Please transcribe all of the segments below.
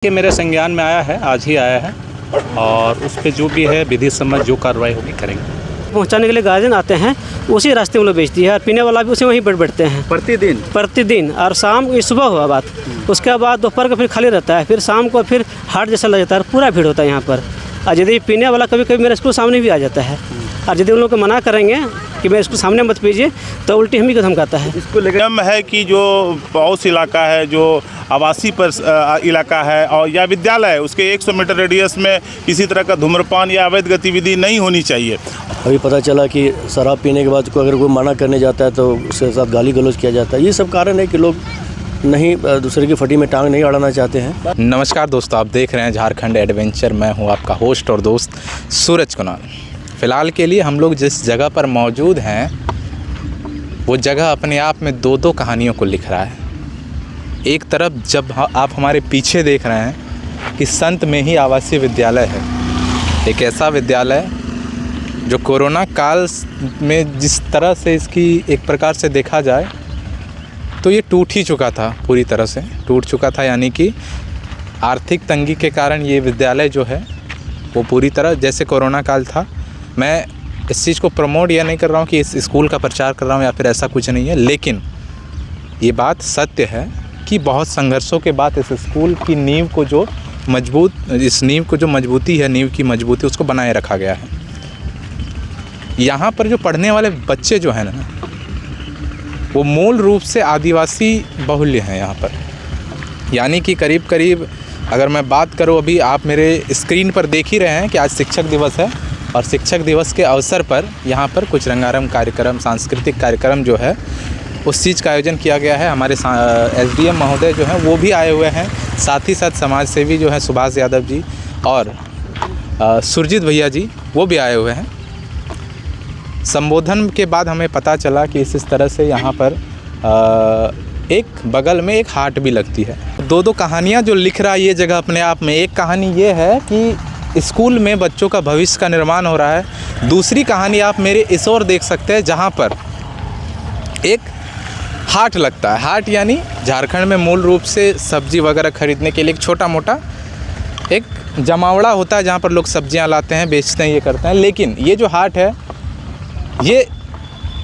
कि मेरे संज्ञान में आया है, आज ही आया है और उस पे जो भी है विधि सम्मत जो कार्रवाई होगी करेंगे। पहुंचाने के लिए गार्जियन आते हैं, उसी रास्ते में लोग बेचती है और पीने वाला भी उसे वहीं पर बैठते हैं प्रतिदिन। और शाम को सुबह हुआ बात, उसके बाद दोपहर को फिर खाली रहता है, फिर शाम को फिर हाट जैसा लग जाता है, पूरा भीड़ होता है यहाँ पर। और यदि पीने वाला कभी कभी मेरे स्कूल सामने भी आ जाता है, और यदि उन लोग को मना करेंगे कि मेरे स्कूल सामने मत पीजिए तो उल्टी हम ही को धमकाता है। इसको लेकर है कि जो पड़ोस इलाका है, जो आवासीय पर इलाका है और या विद्यालय है, उसके 100 मीटर रेडियस में किसी तरह का धूम्रपान या अवैध गतिविधि नहीं होनी चाहिए। अभी पता चला कि शराब पीने के बाद अगर कोई मना करने जाता है तो उसके साथ गाली गलौज किया जाता है। ये सब कारण है कि लोग नहीं दूसरे की फटी में टांग नहीं अड़ाना चाहते हैं। नमस्कार दोस्तों, आप देख रहे हैं झारखंड एडवेंचर। मैं हूं आपका होस्ट और दोस्त सूरज कुणाल। फ़िलहाल के लिए हम लोग जिस जगह पर मौजूद हैं वो जगह अपने आप में दो कहानियों को लिख रहा है। एक तरफ जब आप हमारे पीछे देख रहे हैं कि संत में ही आवासीय विद्यालय है, एक ऐसा विद्यालय जो कोरोना काल में जिस तरह से इसकी एक प्रकार से देखा जाए तो ये टूट ही चुका था, पूरी तरह से टूट चुका था। यानी कि आर्थिक तंगी के कारण ये विद्यालय जो है वो पूरी तरह जैसे कोरोना काल था। मैं इस चीज़ को प्रमोट या नहीं कर रहा हूँ कि इस स्कूल का प्रचार कर रहा हूँ या फिर ऐसा कुछ नहीं है, लेकिन ये बात सत्य है कि बहुत संघर्षों के बाद इस स्कूल की नींव को जो मजबूती है, नींव की मजबूती उसको बनाए रखा गया है। यहाँ पर जो पढ़ने वाले बच्चे जो हैं ना, वो मूल रूप से आदिवासी बहुल्य हैं यहाँ पर। यानी कि करीब अगर मैं बात करूँ, अभी आप मेरे स्क्रीन पर देख ही रहे हैं कि आज शिक्षक दिवस है और शिक्षक दिवस के अवसर पर यहाँ पर कुछ रंगारंग कार्यक्रम, सांस्कृतिक कार्यक्रम जो है उस चीज़ का आयोजन किया गया है। हमारे SDM महोदय जो हैं वो भी आए हुए हैं, साथ ही साथ समाज सेवी जो हैं सुभाष यादव जी और सुरजीत भैया जी वो भी आए हुए हैं। संबोधन के बाद हमें पता चला कि इस तरह से यहाँ पर एक बगल में एक हाट भी लगती है। दो कहानियाँ जो लिख रहा है ये जगह अपने आप में। एक कहानी ये है कि स्कूल में बच्चों का भविष्य का निर्माण हो रहा है। दूसरी कहानी आप मेरे इस ओर देख सकते हैं जहाँ पर एक हाट लगता है। हाट यानी झारखंड में मूल रूप से सब्जी वगैरह खरीदने के लिए एक छोटा मोटा एक जमावड़ा होता है जहाँ पर लोग सब्जियाँ लाते हैं, बेचते हैं, ये करते हैं। लेकिन ये जो हाट है ये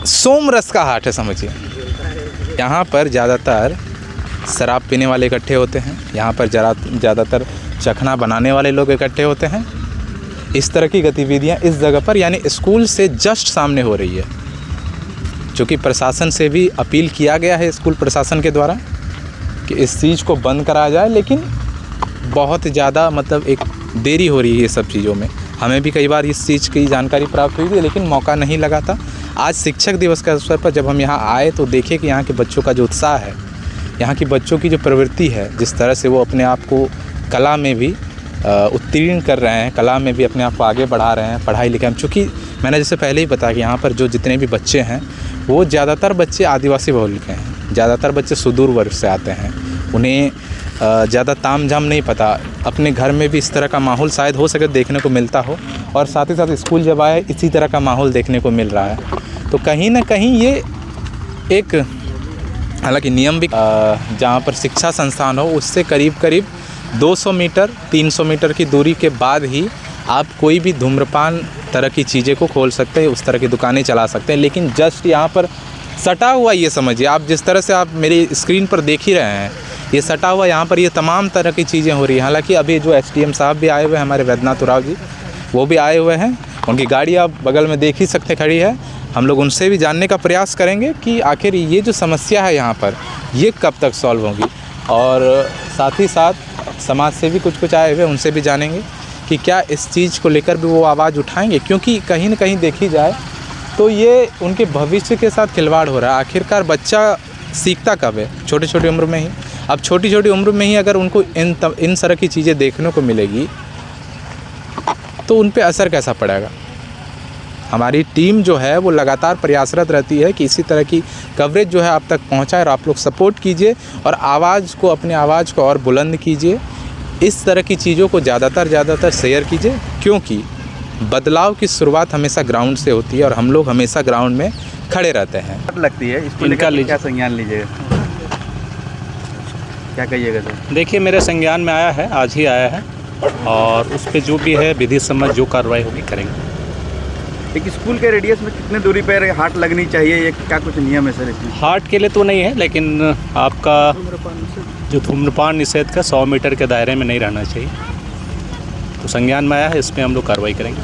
सोमरस का हाट है, समझिए। यहाँ पर ज़्यादातर शराब पीने वाले इकट्ठे होते हैं, यहाँ पर ज़्यादातर चखना बनाने वाले लोग इकट्ठे होते हैं। इस तरह की गतिविधियाँ इस जगह पर यानी स्कूल से जस्ट सामने हो रही है, जो कि प्रशासन से भी अपील किया गया है स्कूल प्रशासन के द्वारा कि इस चीज़ को बंद कराया जाए। लेकिन बहुत ज़्यादा एक देरी हो रही है ये सब चीज़ों में। हमें भी कई बार इस चीज़ की जानकारी प्राप्त हुई थी लेकिन मौका नहीं लगा था। आज शिक्षक दिवस के अवसर पर जब हम यहाँ आए तो देखे कि यहाँ के बच्चों का जो उत्साह है, यहाँ की बच्चों की जो प्रवृत्ति है, जिस तरह से वो अपने आप को कला में भी उत्तीर्ण कर रहे हैं, कला में भी अपने आप को आगे बढ़ा रहे हैं, पढ़ाई लिखाई में। चूँकि मैंने जैसे पहले ही बताया कि यहाँ पर जो जितने भी बच्चे हैं वो ज़्यादातर बच्चे आदिवासी बहुल्य के हैं, ज़्यादातर बच्चे सुदूर वर्ग से आते हैं। उन्हें ज़्यादा ताम झाम नहीं पता। अपने घर में भी इस तरह का माहौल शायद हो सके देखने को मिलता हो, और साथ ही साथ स्कूल जब आए इसी तरह का माहौल देखने को मिल रहा है। तो कहीं ना कहीं ये एक, हालांकि नियम भी जहाँ पर शिक्षा संस्थान हो उससे करीब 200 मीटर 300 मीटर की दूरी के बाद ही आप कोई भी धूम्रपान तरह की चीज़ें को खोल सकते हैं, उस तरह की दुकानें चला सकते हैं। लेकिन जस्ट यहाँ पर सटा हुआ, ये समझिए आप, जिस तरह से आप मेरी स्क्रीन पर देख ही रहे हैं, ये सटा हुआ यहाँ पर ये तमाम तरह की चीज़ें हो रही हैं। हालांकि अभी जो SDM साहब भी आए हुए हैं, हमारे वैद्यनाथ उराव जी, वो भी आए हुए हैं। उनकी गाड़ी आप बगल में देख ही सकते खड़ी है। हम लोग उनसे भी जानने का प्रयास करेंगे कि आखिर ये जो समस्या है यहाँ पर ये कब तक सॉल्व होगी, और साथ ही साथ समाज से भी कुछ आए हुए, उनसे भी जानेंगे कि क्या इस चीज़ को लेकर भी वो आवाज़ उठाएंगे। क्योंकि कहीं ना कहीं देखी जाए तो ये उनके भविष्य के साथ खिलवाड़ हो रहा है। आखिरकार बच्चा सीखता कब है? छोटी उम्र में ही। अब छोटी उम्र में ही अगर उनको इन तरह की चीज़ें देखने को मिलेगी तो उन पे असर कैसा पड़ेगा। हमारी टीम जो है वो लगातार प्रयासरत रहती है कि इसी तरह की कवरेज जो है आप तक पहुंचाए, और आप लोग सपोर्ट कीजिए और अपनी आवाज़ को और बुलंद कीजिए। इस तरह की चीज़ों को ज़्यादातर शेयर कीजिए, क्योंकि बदलाव की शुरुआत हमेशा ग्राउंड से होती है और हम लोग हमेशा ग्राउंड में खड़े रहते हैं। लगती है इसको लेकर क्या संज्ञान लीजिएगा? क्या कहिएगा सर? देखिए मेरे संज्ञान में आया है, आज ही आया है, और उस पर जो भी है विधि सम्मत जो कार्रवाई होगी करेंगे। एक स्कूल के रेडियस में कितने दूरी पर हाट लगनी चाहिए, ये क्या कुछ नियम है सर इसमें? हाट के लिए तो नहीं है, लेकिन आपका जो धूम्रपान निषेध का 100 मीटर के दायरे में नहीं रहना चाहिए। तो संज्ञान में आया है, इस पर हम लोग कार्रवाई करेंगे।